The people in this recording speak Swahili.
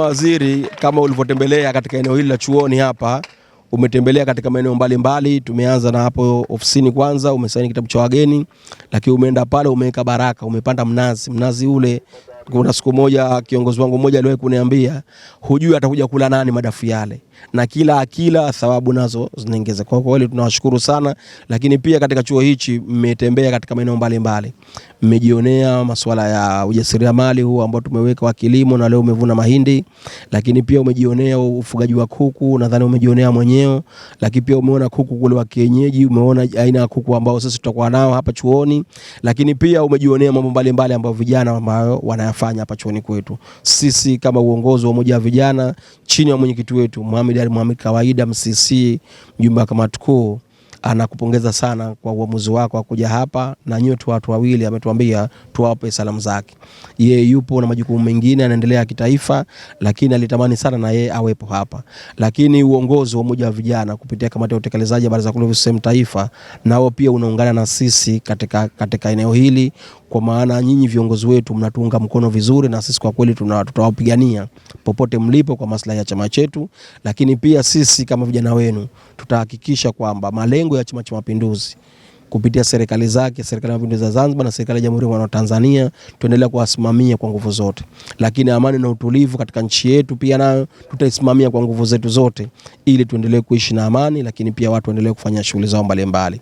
Waziri, kama ulivyotembelea katika eneo hili la chuoni hapa, umetembelea katika maeneo mbalimbali. Tumeanza na hapo ofisini kwanza, umesaini kitabu cha wageni, lakini umeenda pale umeweka baraka, umepanda mnazi ule. Kuna siku moja kiongozi wangu mmoja aliwahi kuniambia, hujui atakuja kula nani madafu yale, na kila thawabu nazo zinaongeza. Kwa kweli tunawashukuru sana. Lakini pia katika chuo hichi mmetembea katika maeneo mbalimbali, mmejionea masuala ya ujasiriamali huu ambao tumeweka wa kilimo, na leo umevuna mahindi. Lakini pia umejionea ufugaji wa kuku, nadhani umejionea mwenyewe. Lakini pia umeona kuku kule wa kienyeji, umeona aina ya kuku ambao sisi tutakuwa nao hapa chuoni. Lakini pia umejionea mambo mbalimbali ambao vijana ambao wanayafanya hapa chuoni kwetu. Sisi kama uongozi wa umoja wa vijana chini ya mwenyekiti wetu Mohamed Kawaida MCC, mjumbe wa kamati kuu, anakupongeza sana kwa uamuzi wako wa kuja hapa, na nyote watu wawili ametuambia tuwape salamu zake. Yeye yupo na majukumu mengine anaendelea kitaifa, lakini alitamani sana na yeye awepo hapa. Lakini uongozi wa umoja wa vijana kupitia kamati ya utekelezaji ya Baraza Kuu la CCM Taifa, nao pia unaungana na sisi katika eneo hili, kwa maana nyinyi viongozi wetu mnatunga mkono vizuri, na sisi kwa kweli tutawapigania popote mlipo kwa maslahi ya chama chetu. Lakini pia sisi kama vijana wenu tutahakikisha kwamba malengo ya Chama cha Mapinduzi kupitia serikali zake, serikali ya Mapinduzi ya Zanzibar na serikali ya Jamhuri ya Muungano wa Tanzania, tuendelea kuwasimamia kwa nguvu zote. Lakini amani na utulivu katika nchi yetu pia nayo tutaisimamia kwa nguvu zetu zote, ili tuendelee kuishi na amani, lakini pia watu waendelee kufanya shughuli zao mbalimbali.